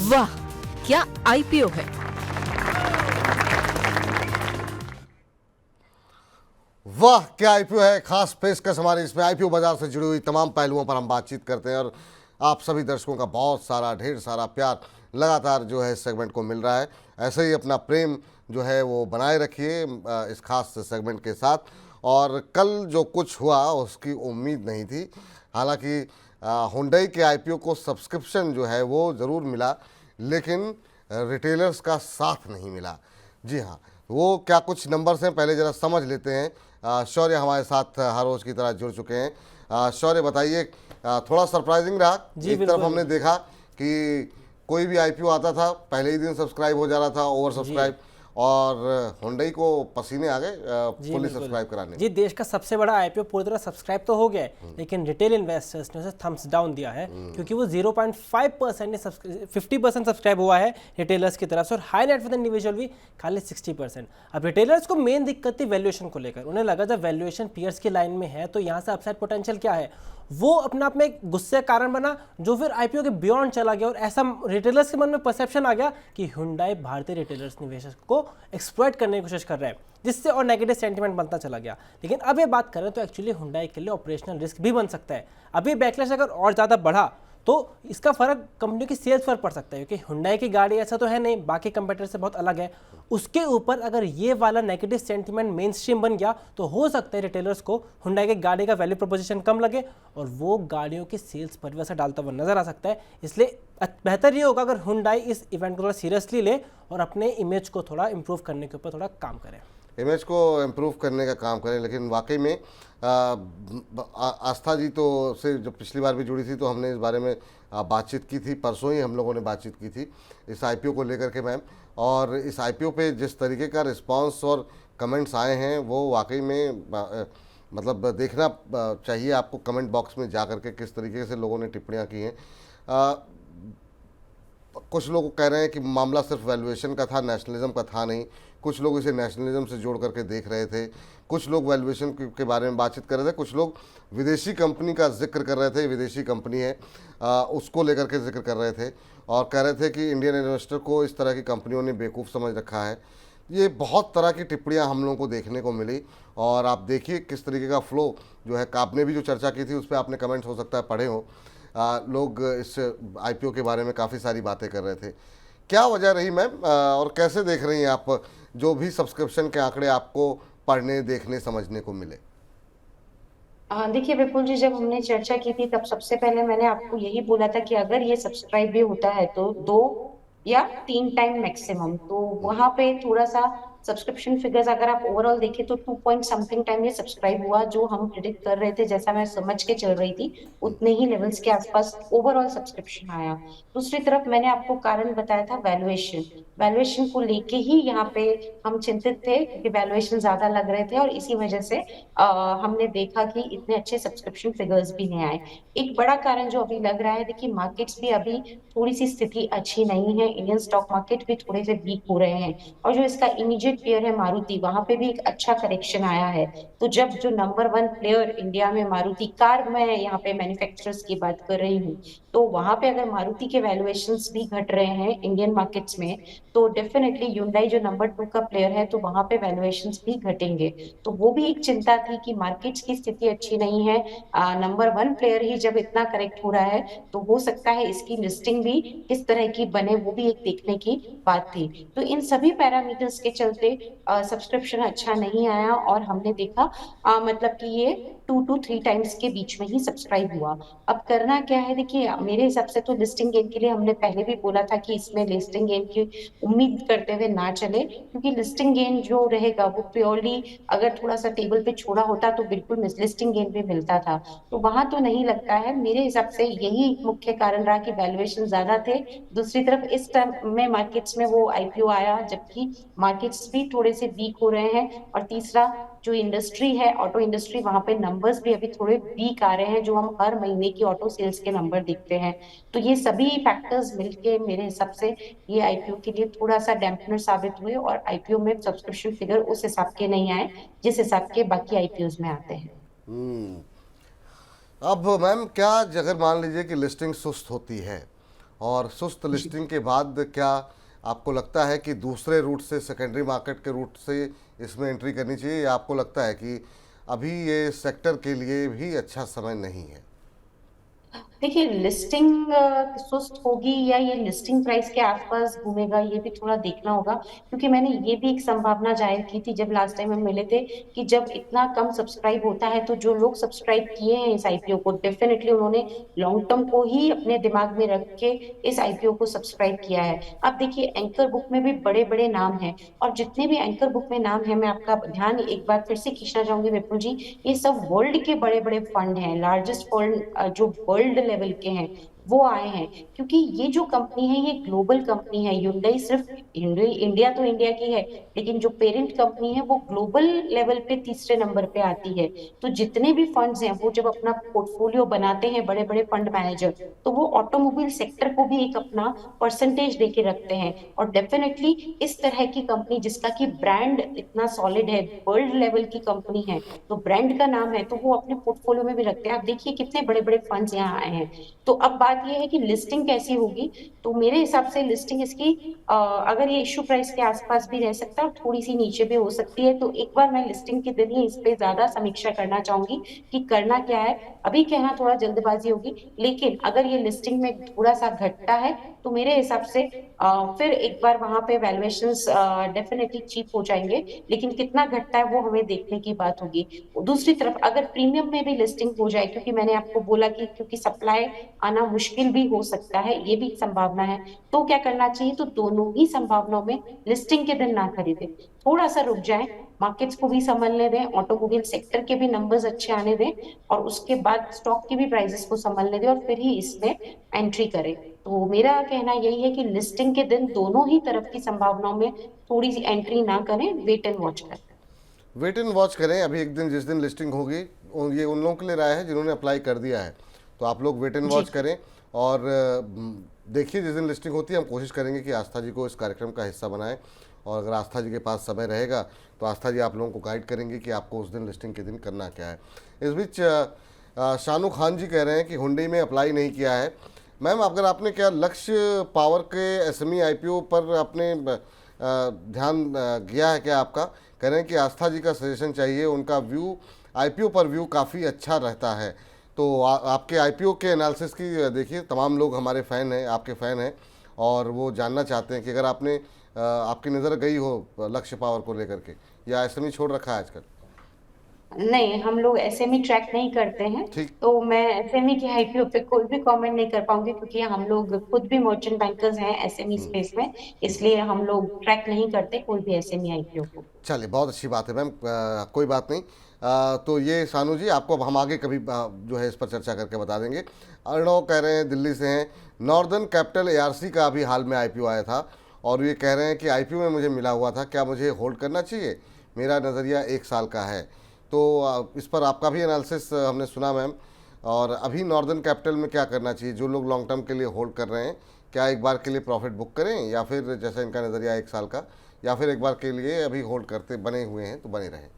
वाह, क्या आईपीओ है। वाह क्या आईपीओ है। खास पेशकश हमारी इसमें आईपीओ बाजार से जुड़ी हुई तमाम पहलुओं पर हम बातचीत करते हैं और आप सभी दर्शकों का बहुत सारा ढेर सारा प्यार लगातार जो है इस सेगमेंट को मिल रहा है। ऐसे ही अपना प्रेम जो है वो बनाए रखिए इस खास सेगमेंट के साथ। और कल जो कुछ हुआ उसकी उम्मीद नहीं थी। हालांकि हुंडई के आईपीओ को सब्सक्रिप्शन जो है वो ज़रूर मिला, लेकिन रिटेलर्स का साथ नहीं मिला। जी हाँ, वो क्या कुछ नंबर्स हैं पहले ज़रा समझ लेते हैं। शौर्य हमारे साथ हर रोज़ की तरह जुड़ चुके हैं। शौर्य बताइए, थोड़ा सरप्राइजिंग रहा। एक तरफ हमने देखा कि कोई भी आईपीओ आता था पहले ही दिन सब्सक्राइब हो जा रहा था, ओवर सब्सक्राइब, और हुंडई को पसीने आ गए फुली सब्सक्राइब कराने। जी, देश का सबसे बड़ा आईपीओ पूरी तरह सब्सक्राइब तो हो गया है, लेकिन रिटेल इन्वेस्टर्स ने उसे थम्स डाउन दिया है क्योंकि वो 0.5% ने 50% सब्सक्राइब हुआ है रिटेलर्स की तरफ से, और हाई नेट वर्थ इंडिविजुअल भी खाली 60%। अब रिटेलर्स को मेन दिक्कत थी वैल्यूएशन को लेकर। उन्हें लगा जब वैल्यूएशन पीयर्स की लाइन में है तो यहाँ से अपसाइड पोटेंशियल क्या है, वो अपने आप में एक गुस्से का कारण बना जो फिर आईपीओ के बियॉन्ड चला गया। और ऐसा रिटेलर्स के मन में परसेप्शन आ गया कि हुंडई भारतीय रिटेलर्स निवेशक को एक्सप्लॉइट करने की कोशिश कर रहा है, जिससे और नेगेटिव सेंटीमेंट बनता चला गया। लेकिन अब ये बात करें तो एक्चुअली हुंडई के लिए ऑपरेशनल रिस्क भी बन सकता है। अभी बैकलैश अगर और ज़्यादा बढ़ा तो इसका फर्क कंपनी की सेल्स पर पड़ सकता है, क्योंकि हुंडई की गाड़ी ऐसा तो है नहीं, बाकी कंपटीटर से बहुत अलग है। उसके ऊपर अगर ये वाला नेगेटिव सेंटीमेंट मेन स्ट्रीम बन गया तो हो सकता है रिटेलर्स को हुंडई की गाड़ी का वैल्यू प्रोपोजिशन कम लगे और वो गाड़ियों की सेल्स पर भी असर डालता हुआ नजर आ सकता है। इसलिए बेहतर ये होगा अगर हुंडई इस इवेंट को थोड़ा सीरियसली ले और अपने इमेज को थोड़ा इंप्रूव करने के ऊपर थोड़ा काम करे, इमेज को इम्प्रूव करने का काम करें। लेकिन वाकई में आस्था जी तो से जब पिछली बार भी जुड़ी थी तो हमने इस बारे में बातचीत की थी। परसों ही हम लोगों ने बातचीत की थी इस आईपीओ को लेकर के मैम, और इस आईपीओ पे जिस तरीके का रिस्पांस और कमेंट्स आए हैं वो वाकई में मतलब देखना चाहिए आपको कमेंट बॉक्स में जा कर के किस तरीके से लोगों ने टिप्पणियाँ की हैं। कुछ लोग कह रहे हैं कि मामला सिर्फ वैल्यूएशन का था, नेशनलिज्म का था नहीं। कुछ लोग इसे नेशनलिज्म से जोड़ करके देख रहे थे। कुछ लोग वैल्यूएशन के बारे में बातचीत कर रहे थे। कुछ लोग विदेशी कंपनी का जिक्र कर रहे थे, विदेशी कंपनी है उसको लेकर के जिक्र कर रहे थे और कह रहे थे कि इंडियन इन्वेस्टर को इस तरह की कंपनियों ने बेवकूफ़ समझ रखा है। ये बहुत तरह की टिप्पणियाँ हम लोगों को देखने को मिली और आप देखिए किस तरीके का फ्लो जो है। आपने भी जो चर्चा की थी उस पर आपने कमेंट्स हो सकता है पढ़े हो। लोग इस आईपीओ के बारे में काफ़ी सारी बातें कर रहे थे। क्या वजह रही मैम, और कैसे देख रही हैं आप जो भी सब्सक्रिप्शन के आंकड़े आपको पढ़ने, देखने, समझने को मिले? देखिए विपुल जी, जब हमने चर्चा की थी तब सबसे पहले मैंने आपको यही बोला था कि अगर ये सब्सक्राइब भी होता है तो 2 या 3 टाइम मैक्सिमम, तो वहां पे थोड़ा सा सब्सक्रिप्शन फिगर्स अगर आप ओवरऑल देखें तो 2 पॉइंट समथिंग टाइम ये सब्सक्राइब हुआ, जो हम प्रिडिक्ट कर रहे थे, जैसा मैं समझ के चल रही थी उतने ही लेवल्स के आसपास ओवरऑल सब्सक्रिप्शन आया। दूसरी तरफ मैंने आपको कारण बताया था वैल्यूएशन, वैल्यूएशन को लेके ही यहाँ पे हम चिंतित थे क्योंकि वैल्यूएशन ज्यादा लग रहे थे और इसी वजह से हमने देखा कि इतने अच्छे सब्सक्रिप्शन फिगर्स भी नहीं आए। एक बड़ा कारण जो अभी लग रहा है, देखिए मार्केट्स भी अभी थोड़ी सी स्थिति अच्छी नहीं है, इंडियन स्टॉक मार्केट भी थोड़े से वीक हो रहे हैं और जो इसका इमीडिएट पेयर है मारुति, वहां पे भी एक अच्छा करेक्शन आया है। तो जब जो नंबर 1 प्लेयर इंडिया में मारुति कार, मैं यहाँ पे मैन्युफैक्चरर्स की बात कर रही हूँ, तो वहां पे अगर मारुति के वैल्यूएशंस भी घट रहे हैं इंडियन मार्केट्स में, तो डेफिनेटली ह्युंडई जो नंबर 2 का प्लेयर है तो वहां पे वैल्यूएशंस भी घटेंगे। तो वो भी एक चिंता थी कि मार्केट्स की स्थिति अच्छी नहीं है, नंबर 1 प्लेयर ही जब इतना करेक्ट हो रहा है तो हो सकता है इसकी लिस्टिंग भी किस तरह की बने, वो भी एक देखने की बात थी। तो इन सभी पैरामीटर्स के चलते सब्सक्रिप्शन अच्छा नहीं आया और हमने देखा मतलब कि ये 2 to 3 टाइम्स के बीच में ही सब्सक्राइब हुआ। अब करना क्या है, देखिए मेरे हिसाब से तो लिस्टिंग गेन के लिए हमने पहले भी बोला था कि इसमें लिस्टिंग गेन की उम्मीद करते हुए ना चले, क्योंकि लिस्टिंग गेन जो रहेगा वो प्योरली अगर थोड़ा सा टेबल पे छोड़ा होता तो बिल्कुल लिस्टिंग गेन भी मिलता था, तो वहां तो नहीं लगता है। मेरे हिसाब से यही मुख्य कारण रहा कि वैल्यूएशन ज्यादा थे। दूसरी तरफ इस टाइम में मार्केट्स में वो आईपीओ आया जबकि मार्केट्स भी थोड़े से वीक हो रहे हैं, और तीसरा जो इंडस्ट्री है ऑटो इंडस्ट्री, वहां पे नंबर्स भी अभी थोड़े वीक आ रहे हैं, जो हम हर महीने की ऑटो सेल्स के नंबर देखते हैं। तो ये सभी फैक्टर्स मिलके मेरे हिसाब से ये आईपीओ के लिए थोड़ा सा डैम्पनर साबित हुए और आईपीओ में सब्सक्रिप्शन फिगर उस हिसाब के नहीं आए जिस हिसाब के बाकी आईपीओ में आते हैं। अब मैम क्या अगर मान लीजिए कि लिस्टिंग सुस्त होती है और सुस्त लिस्टिंग के बाद क्या आपको लगता है कि दूसरे रूट से, सेकेंडरी मार्केट के रूट से इसमें एंट्री करनी चाहिए, या आपको लगता है कि अभी ये सेक्टर के लिए भी अच्छा समय नहीं है? देखिए, लिस्टिंग सुस्त होगी या ये लिस्टिंग प्राइस के आसपास घूमेगा, ये भी थोड़ा देखना होगा, क्योंकि मैंने ये भी एक संभावना जाहिर की थी जब लास्ट टाइम हम मिले थे कि जब इतना कम सब्सक्राइब होता है तो जो लोग सब्सक्राइब किए हैं इस आईपीओ को, डेफिनेटली उन्होंने लॉन्ग टर्म को ही अपने दिमाग में रख के इस आईपीओ को सब्सक्राइब किया है। अब देखिए, एंकर बुक में भी बड़े बड़े नाम हैं, और जितने भी एंकर बुक में नाम है, मैं आपका ध्यान एक बार फिर से खींचना चाहूंगी विपुल जी, ये सब वर्ल्ड के बड़े बड़े फंड हैं, लार्जेस्ट फंड जो वर्ल्ड लेवल के हैं वो आए हैं, क्योंकि ये जो कंपनी है ये ग्लोबल कंपनी है। Hyundai सिर्फ इंडिया तो इंडिया की है, लेकिन जो पेरेंट कंपनी है वो ग्लोबल लेवल पे तीसरे नंबर पे आती है। तो जितने भी फंड्स हैं वो जब अपना पोर्टफोलियो बनाते हैं, बड़े बड़े फंड मैनेजर, तो वो ऑटोमोबाइल सेक्टर को भी एक अपना परसेंटेज देके रखते हैं। और डेफिनेटली इस तरह की कंपनी जिसका की ब्रांड इतना सॉलिड है, वर्ल्ड लेवल की कंपनी है, तो ब्रांड का नाम है, तो वो अपने पोर्टफोलियो में भी रखते हैं। आप देखिए कितने बड़े बड़े फंड्स यहाँ आए हैं। तो अब बात ये है कि लिस्टिंग कैसी होगी, तो मेरे हिसाब से लिस्टिंग इसकी अगर ये इश्यू प्राइस के आसपास भी रह सकता है और थोड़ी सी नीचे भी हो सकती है, तो एक बार मैं लिस्टिंग के दिन ही इस पे ज्यादा समीक्षा करना चाहूंगी कि करना क्या है। अभी कहना थोड़ा जल्दबाजी होगी, लेकिन अगर ये लिस्टिंग में थोड़ा सा घटता है तो मेरे हिसाब से फिर एक बार वहां पे वैल्यूएशंस डेफिनेटली चीप हो जाएंगे, लेकिन कितना घटता है वो हमें देखने की बात होगी। दूसरी तरफ अगर प्रीमियम में भी लिस्टिंग हो जाए, क्योंकि मैंने आपको बोला कि क्योंकि सप्लाई आना मुश्किल भी हो सकता है, ये भी संभावना है, तो क्या करना चाहिए, तो दोनों ही संभावनाओं में लिस्टिंग के दिन ना खरीदें, थोड़ा सा रुक जाएं, मार्केट्स को भी संभलने दें, ऑटोमोबाइल सेक्टर के भी नंबर्स अच्छे आने दें, और उसके बाद स्टॉक की भी प्राइसेस को संभलने दें, और फिर ही इसमें एंट्री करें। तो मेरा कहना यही है कि लिस्टिंग के दिन दोनों ही तरफ की संभावनाओं में थोड़ी सी एंट्री ना करें, वेट एंड वॉच करें। वेट एंड वॉच करें। अभी एक दिन जिस दिन लिस्टिंग होगी, ये उन लोगों के लिए राय है जिन्होंने अप्लाई कर दिया है, तो आप लोग वेट एंड वॉच करें। और देखिए, जिस दिन लिस्टिंग होती है हम कोशिश करेंगे कि आस्था जी को इस कार्यक्रम का हिस्सा बनाएं, और अगर आस्था जी के पास समय रहेगा तो आस्था जी आप लोगों को गाइड करेंगे कि आपको उस दिन लिस्टिंग के दिन करना क्या है। इस बीच शानू खान जी कह रहे हैं कि हुंडई में अप्लाई नहीं किया है। मैम, अगर आपने क्या लक्ष्य पावर के एसएमई आईपीओ पर आपने ध्यान गया है क्या आपका? कह रहे हैं कि आस्था जी का सजेशन चाहिए, उनका व्यू आईपीओ पर व्यू काफ़ी अच्छा रहता है। तो आपके आईपीओ के एनालिसिस की देखिए, तमाम लोग हमारे फ़ैन हैं, आपके फ़ैन हैं, और वो जानना चाहते हैं कि अगर आपने आपकी नज़र गई हो लक्ष्य पावर को लेकर के, या एसएमई छोड़ रखा है आजकल? नहीं, हम लोग एसएमई ट्रैक नहीं करते हैं, ठीक। तो मैं एसएमई के आईपीओ पे कोई भी कमेंट नहीं कर पाऊंगी, क्योंकि हम लोग खुद भी मर्चेंट बैंकर्स हैं एसएमई स्पेस में, इसलिए हम लोग ट्रैक नहीं करते कोई भी एसएमई आईपीओ को। चलिए, बहुत अच्छी बात है मैम, कोई बात नहीं। तो ये सानू जी, आपको अब हम आगे कभी जो है इस पर चर्चा करके बता देंगे। अर्णव कह रहे हैं, दिल्ली से हैं, नॉर्दर्न कैपिटल एआरसी का अभी हाल में आईपीओ आया था, और ये कह रहे हैं कि आईपीओ में मुझे मिला हुआ था, क्या मुझे होल्ड करना चाहिए? मेरा नज़रिया 1 साल का है। तो इस पर आपका भी एनालिसिस हमने सुना मैम। और अभी नॉर्दर्न कैपिटल में क्या करना चाहिए? जो लोग लॉन्ग टर्म के लिए होल्ड कर रहे हैं, क्या एक बार के लिए प्रॉफिट बुक करें, या फिर जैसा इनका नज़रिया 1 साल का, या फिर एक बार के लिए अभी होल्ड करते बने हुए हैं तो बने रहें?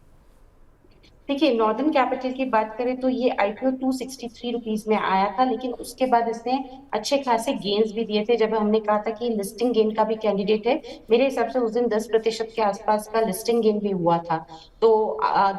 देखिए, नॉर्दर्न कैपिटल की बात करें तो ये आईपीओ 263 रुपीज में आया था, लेकिन उसके बाद इसने अच्छे खासे गेन्स भी दिए थे। जब हमने कहा था कि लिस्टिंग गेन का भी कैंडिडेट है, मेरे हिसाब से उस दिन 10% के आसपास का लिस्टिंग गेन भी हुआ था। तो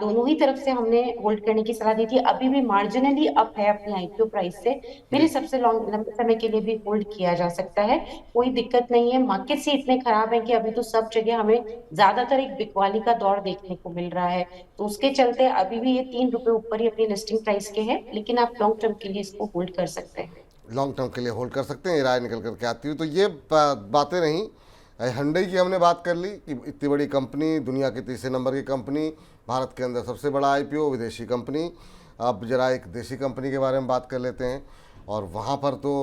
दोनों ही तरफ से हमने होल्ड करने की सलाह दी थी। अभी भी मार्जिनली अप है अपनी आईपीओ प्राइस से, मेरे हिसाब से लंबे समय के लिए भी होल्ड किया जा सकता है, कोई दिक्कत नहीं है। मार्केट से इतने खराब है कि अभी तो सब जगह हमें ज्यादातर एक बिकवाली का दौर देखने को मिल रहा है, तो उसके चलते अभी भी ये 3 रुपए ऊपर ही अपनी लिस्टिंग प्राइस के है, लेकिन आप लॉन्ग टर्म के लिए इसको होल्ड कर सकते हैं। लॉन्ग टर्म के लिए होल्ड कर सकते हैं, ये राय निकल करके आती हुई। तो ये बातें रहीं। हुंडई की हमने बात कर ली कि इतनी बड़ी कंपनी, दुनिया की तीसरे नंबर की कंपनी, भारत के अंदर सबसे बड़ा आईपीओ, विदेशी कंपनी। अब जरा एक देशी कंपनी के बारे में बात कर लेते हैं। और वहाँ पर तो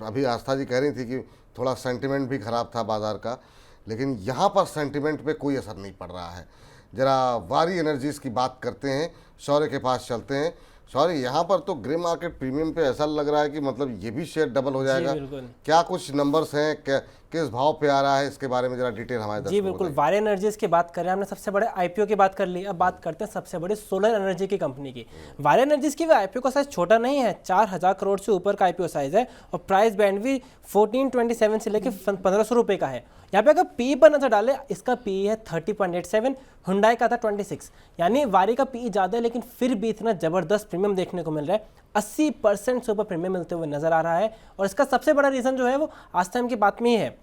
अभी आस्था जी कह रही थी कि थोड़ा सेंटिमेंट भी ख़राब था बाज़ार का, लेकिन यहाँ पर सेंटिमेंट पे कोई असर नहीं पड़ रहा है। जरा वारी एनर्जीज़ की बात करते हैं, शौर्य के पास चलते हैं। सॉरी, यहाँ पर तो ग्रे मार्केट प्रीमियम पे ऐसा लग रहा है कि मतलब ये भी शेयर डबल हो जाएगा। बिल्कुल। क्या कुछ नंबर्स हैं, किस भाव पे आ रहा है, इसके बारे में जरा डिटेल हमारे जी दर्शकों को बिल्कुल, बताइए। वारी एनर्जीज की बात करें, हमने सबसे बड़े आईपीओ की बात कर ली, अब बात करते हैं सबसे बड़ी सोलर एनर्जी की कंपनी की। वारी एनर्जीज की भी आईपीओ का साइज छोटा नहीं है, 4000 करोड़ से ऊपर का आईपीओ साइज है और प्राइस बैंड भी 1427 से लेकर 1500 रुपये का है। यहाँ पे अगर पी पर नजर डाले, इसका पी है 30.87, हुंडई का था 26, यानी वारी का पी ज़्यादा है लेकिन फिर भी इतना ज़बरदस्त प्रीमियम देखने को मिल रहा है। 80% से ऊपर प्रीमियम मिलते हुए नजर आ रहा है और इसका सबसे बड़ा रीज़न जो है वो आज टाइम की बात में ही है।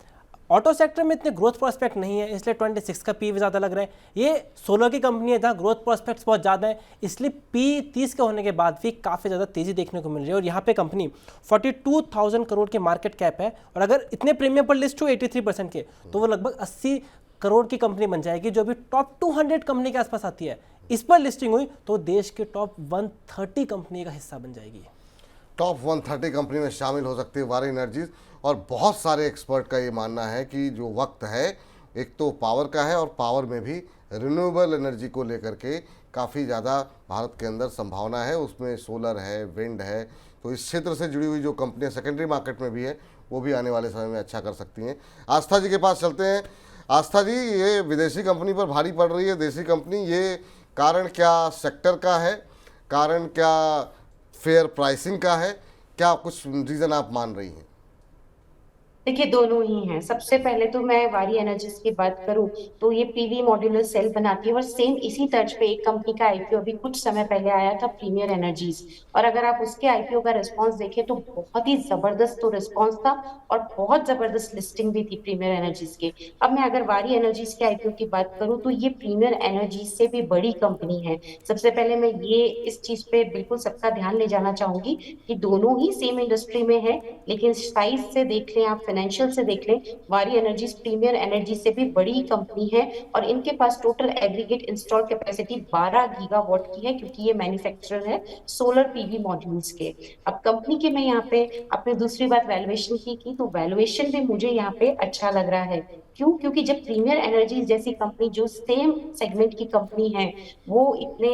ऑटो सेक्टर में इतने ग्रोथ प्रोस्पेक्ट नहीं है, इसलिए 26 का पी ज़्यादा लग रहा है। ये सोलर की कंपनी है जहाँ ग्रोथ प्रोस्पेक्ट्स बहुत ज़्यादा है, इसलिए पी 30 के होने के बाद भी काफ़ी ज़्यादा तेज़ी देखने को मिल रही है। और यहाँ पे कंपनी 42,000 करोड़ के मार्केट कैप है और अगर इतने प्रीमियम पर लिस्ट हो 83% के, तो वो लगभग 80 करोड़ की कंपनी बन जाएगी, जो अभी टॉप 200 कंपनी के आसपास आती है। इस पर लिस्टिंग हुई तो देश के टॉप 130 कंपनी का हिस्सा बन जाएगी। टॉप 130 कंपनी में शामिल हो सकती है वारी एनर्जीज। और बहुत सारे एक्सपर्ट का ये मानना है कि जो वक्त है, एक तो पावर का है और पावर में भी रिन्यूएबल एनर्जी को लेकर के काफ़ी ज़्यादा भारत के अंदर संभावना है। उसमें सोलर है, विंड है, तो इस क्षेत्र से जुड़ी हुई जो कंपनियां सेकेंडरी मार्केट में भी है, वो भी आने वाले समय में अच्छा कर सकती हैं। आस्था जी के पास चलते हैं। आस्था जी, ये विदेशी कंपनी पर भारी पड़ रही है देसी कंपनी, ये कारण क्या सेक्टर का है, कारण क्या फेयर प्राइसिंग का है, क्या कुछ रीज़न आप मान रही हैं? देखिए, दोनों ही हैं। सबसे पहले तो मैं वारी एनर्जीज की बात करूं तो ये पीवी मॉड्यूलर सेल बनाती है और सेम इसी तर्ज पे एक कंपनी का आईपीओ अभी कुछ समय पहले आया था, प्रीमियर एनर्जीज। और अगर आप उसके आईपीओ का रिस्पांस देखें तो बहुत ही जबरदस्त तो रिस्पांस था और बहुत जबरदस्त लिस्टिंग भी थी प्रीमियर एनर्जीज के। अब मैं अगर वारी एनर्जीज के आईपीओ की बात करूं तो ये प्रीमियर एनर्जीज से भी बड़ी कंपनी है। सबसे पहले मैं ये इस चीज पे बिल्कुल सबका ध्यान ले जाना चाहूंगी कि दोनों ही सेम इंडस्ट्री में है, लेकिन साइज से देख लें, आप फाइनेंशियल से देख लें, वारी एनर्जीज प्रीमियर एनर्जी से भी बड़ी कंपनी है और इनके पास total aggregate install capacity 12 gigawatt की है, क्योंकि ये मैन्युफैक्चरर है सोलर पीवी मॉड्यूल्स के। अब कंपनी के मैं यहाँ पे अपनी दूसरी बात वैल्यूएशन की तो वैल्यूएशन भी मुझे यहाँ पे अच्छा लग रहा है। क्यों? क्योंकि जब प्रीमियर एनर्जीज जैसी कंपनी जो सेम सेगमेंट की कंपनी है वो इतने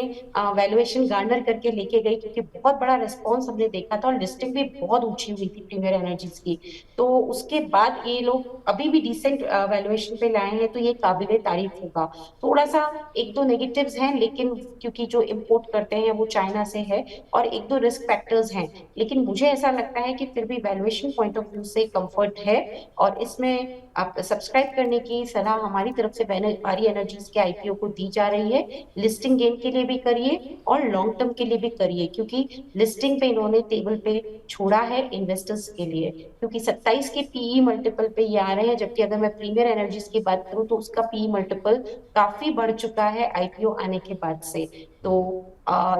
वैल्यूएशन गार्नर करके लेके गई, क्योंकि बहुत बड़ा रिस्पॉन्स हमने देखा था और लिस्टिंग भी बहुत ऊंची हुई थी प्रीमियर एनर्जीज की, तो उसके बाद ये लोग अभी भी डिसेंट वैल्यूएशन पे लाए हैं, तो ये काबिले तारीफ होगा। थोड़ा सा एक दो नेगेटिव्स हैं, लेकिन क्योंकि जो इम्पोर्ट करते हैं वो चाइना से है और एक दो रिस्क फैक्टर्स हैं, लेकिन मुझे ऐसा लगता है कि फिर भी वैल्यूएशन पॉइंट ऑफ व्यू से कंफर्ट है और इसमें आप सब्सक्राइब करने की सलाह हमारी तरफ से वारी एनर्जीज के आईपीओ को दी जा रही है। लिस्टिंग गेन के लिए भी करिए और लॉन्ग टर्म के लिए भी करिए, क्योंकि लिस्टिंग पे इन्होंने टेबल पे छोड़ा है इन्वेस्टर्स के लिए, क्योंकि 27 के पीई मल्टीपल पे ये आ रहे हैं, जबकि अगर मैं प्रीमियर एनर्जीज की बात करूं तो उसका पीई मल्टीपल काफी बढ़ चुका है आईपीओ आने के बाद से। तो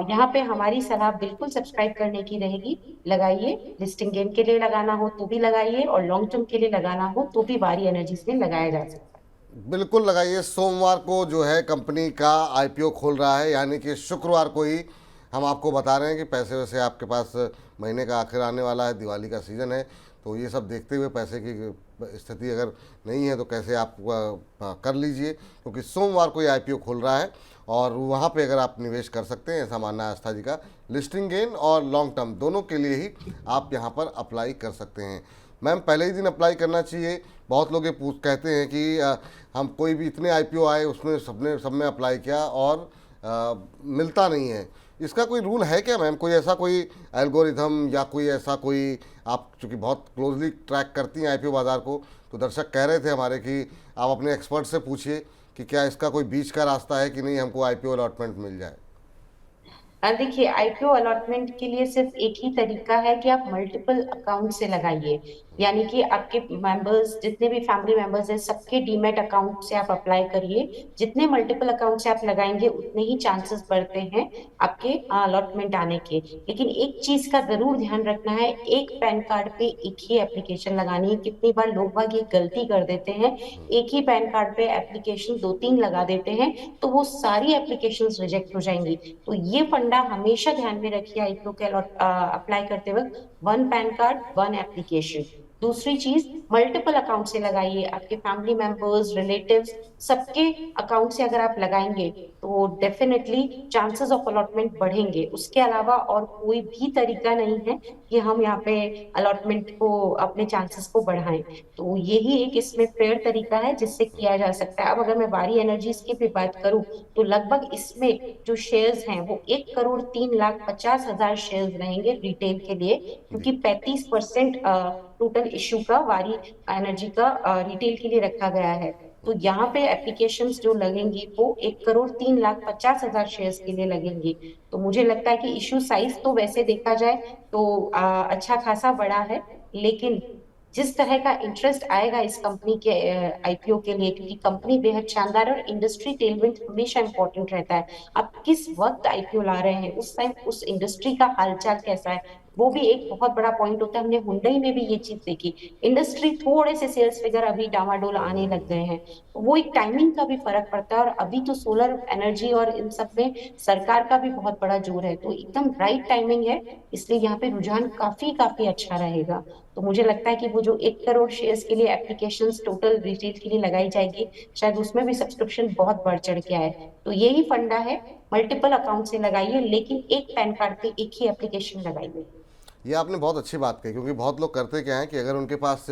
यहाँ पे हमारी सलाह बिल्कुल सब्सक्राइब करने की रहेगी, लगाइए। लिस्टिंग गेन के लिए लगाना हो तो भी लगाइए और लॉन्ग टर्म के लिए लगाना हो तो भी वारी एनर्जीज में लगाया जा सकता है। बिल्कुल लगाइए। सोमवार को जो है कंपनी का आईपीओ खुल रहा है, यानी कि शुक्रवार को ही हम आपको बता रहे हैं कि पैसे वैसे आपके पास महीने का आखिर आने वाला है, दिवाली का सीज़न है, तो ये सब देखते हुए पैसे की स्थिति अगर नहीं है तो कैसे आप कर लीजिए, क्योंकि सोमवार को ये आईपीओ खुल रहा है और वहाँ पे अगर आप निवेश कर सकते हैं, ऐसा मानना है आस्था जी का। लिस्टिंग गेन और लॉन्ग टर्म दोनों के लिए ही आप यहाँ पर अप्लाई कर सकते हैं। मैम, पहले ही दिन अप्लाई करना चाहिए? बहुत लोग ये कहते हैं कि हम कोई भी इतने आईपीओ आए उसमें सब में अप्लाई किया और मिलता नहीं है। इसका कोई रूल है क्या मैम? कोई ऐसा कोई एल्गोरिथम या कोई ऐसा कोई, आप चूँकि बहुत क्लोजली ट्रैक करती हैं आईपीओ बाज़ार को, तो दर्शक कह रहे थे हमारे कि आप अपने एक्सपर्ट से पूछिए कि क्या इसका कोई बीच का रास्ता है कि नहीं, हमको आईपीओ अलॉटमेंट मिल जाए। देखिए, आईपीओ अलॉटमेंट के लिए सिर्फ एक ही तरीका है कि आप मल्टीपल अकाउंट से लगाइए, यानी कि आपके मेंबर्स जितने भी फैमिली मेंबर्स हैं सबके डीमैट अकाउंट से आप अप्लाई करिए। जितने मल्टीपल अकाउंट से आप लगाएंगे उतने ही चांसेस बढ़ते हैं आपके अलॉटमेंट आने के। लेकिन एक चीज का जरूर ध्यान रखना है, एक पैन कार्ड पे एक ही एप्लीकेशन लगानी है। कितनी बार लोग बाग ये गलती कर देते हैं, एक ही पैन कार्ड पे एप्लीकेशन 2-3 लगा देते हैं, तो वो सारी एप्लीकेशन रिजेक्ट हो जाएंगी। तो ये फंडा हमेशा ध्यान में रखिए आईपीओ के अप्लाई करते वक्त, 1 पैन कार्ड 1 एप्लीकेशन। दूसरी चीज, मल्टीपल अकाउंट से लगाइए, आपके फैमिली मेंबर्स, रिलेटिव्स, सबके अकाउंट से अगर आप लगाएंगे तो डेफिनेटली चांसेस ऑफ अलॉटमेंट बढ़ेंगे। उसके अलावा और कोई भी तरीका नहीं है कि हम यहाँ पे अलॉटमेंट को, अपने चांसेस को बढ़ाएं। तो यही एक इसमें फेयर तरीका है जिससे किया जा सकता है। अब अगर मैं वारी एनर्जीज की भी बात करूं तो लगभग इसमें जो शेयर्स हैं वो 1,03,50,000 शेयर्स रहेंगे रिटेल के लिए, क्योंकि 35% टोटल इश्यू का वारी एनर्जी का रिटेल के लिए रखा गया है। तो यहाँ पे एप्लीकेशंस जो लगेंगी वो 1,03,50,000 शेयर्स के लिए लगेंगी। तो मुझे लगता है कि इश्यू साइज तो वैसे देखा जाए तो अच्छा खासा बड़ा है, लेकिन जिस तरह का इंटरेस्ट आएगा इस कंपनी के आईपीओ के लिए, क्योंकि कंपनी बेहद शानदार और इंडस्ट्री टेलविंड हमेशा इंपॉर्टेंट रहता है। आप किस वक्त आईपीओ ला रहे हैं, उस टाइम उस इंडस्ट्री का हालचाल कैसा है, वो भी एक बहुत बड़ा पॉइंट होता है। हमने हुंडई में भी ये चीज देखी, इंडस्ट्री थोड़े से सेल्स फिगर अभी डामाडोल आने लग गए हैं, वो एक टाइमिंग का भी फर्क पड़ता है। और अभी तो सोलर एनर्जी और इन सब में सरकार का भी बहुत बड़ा जोर है, तो एकदम राइट टाइमिंग है, इसलिए यहाँ पे रुझान काफी काफी अच्छा रहेगा। तो मुझे लगता है कि वो जो 1 करोड़ शेयर्स के लिए एप्लीकेशंस टोटल रिटेल के लिए लगाई जाएगी, शायद उसमें भी सब्सक्रिप्शन बहुत बढ़ चढ़ के आए। तो यही फंडा है, मल्टीपल अकाउंट से लगाइए, लेकिन एक पैन कार्ड पे एक ही एप्लीकेशन लगाइए। ये आपने बहुत अच्छी बात कही, क्योंकि बहुत लोग करते क्या हैं कि अगर उनके पास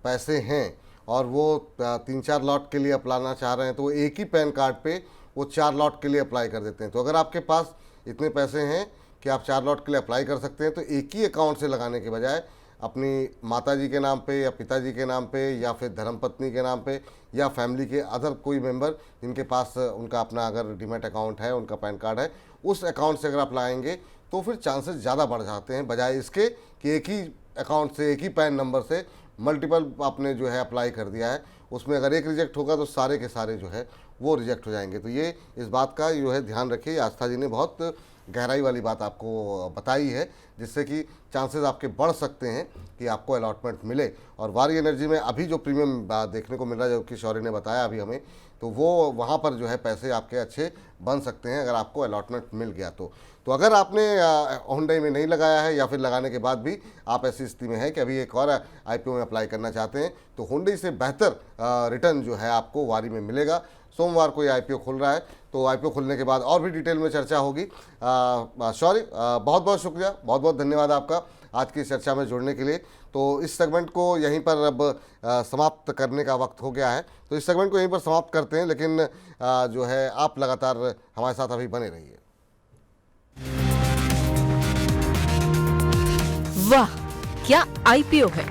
पैसे हैं और वो 3-4 लॉट के लिए अप्लाना चाह रहे हैं तो वो एक ही पैन कार्ड पे वो 4 लॉट के लिए अप्लाई कर देते हैं। तो अगर आपके पास इतने पैसे हैं कि आप 4 लॉट के लिए अप्लाई कर सकते हैं, तो एक ही अकाउंट से लगाने के बजाय अपनी माताजी के नाम पे या पिताजी के नाम पे या फिर धर्मपत्नी के नाम पे या फैमिली के अदर कोई मेंबर जिनके पास उनका अपना अगर डीमैट अकाउंट है, उनका पैन कार्ड है, उस अकाउंट से अगर आप लाएंगे तो फिर चांसेस ज़्यादा बढ़ जाते हैं, बजाय इसके कि एक ही अकाउंट से, एक ही पैन नंबर से मल्टीपल आपने जो है अप्लाई कर दिया है, उसमें अगर एक रिजेक्ट होगा तो सारे के सारे जो है वो रिजेक्ट हो जाएंगे। तो ये इस बात का जो है ध्यान रखिए। आस्था जी ने बहुत गहराई वाली बात आपको बताई है, जिससे कि चांसेस आपके बढ़ सकते हैं कि आपको अलॉटमेंट मिले। और वारी एनर्जी में अभी जो प्रीमियम देखने को मिल रहा है, जो कि शौर्य ने बताया अभी हमें, तो वो वहाँ पर जो है पैसे आपके अच्छे बन सकते हैं अगर आपको अलॉटमेंट मिल गया तो अगर आपने हुंडई में नहीं लगाया है या फिर लगाने के बाद भी आप ऐसी स्थिति में है कि अभी एक और आईपीओ में अप्लाई करना चाहते हैं, तो हुंडई से बेहतर रिटर्न जो है आपको वारी में मिलेगा। सोमवार को ये आईपीओ खुल रहा है, तो आईपीओ खुलने के बाद और भी डिटेल में चर्चा होगी। शौर्य, बहुत बहुत शुक्रिया, बहुत बहुत धन्यवाद आपका आज की चर्चा में जुड़ने के लिए। तो इस सेगमेंट को यहीं पर अब समाप्त करने का वक्त हो गया है, तो इस सेगमेंट को यहीं पर समाप्त करते हैं, लेकिन जो है आप लगातार हमारे साथ अभी बने रहिए। वाह, क्या आईपीओ है।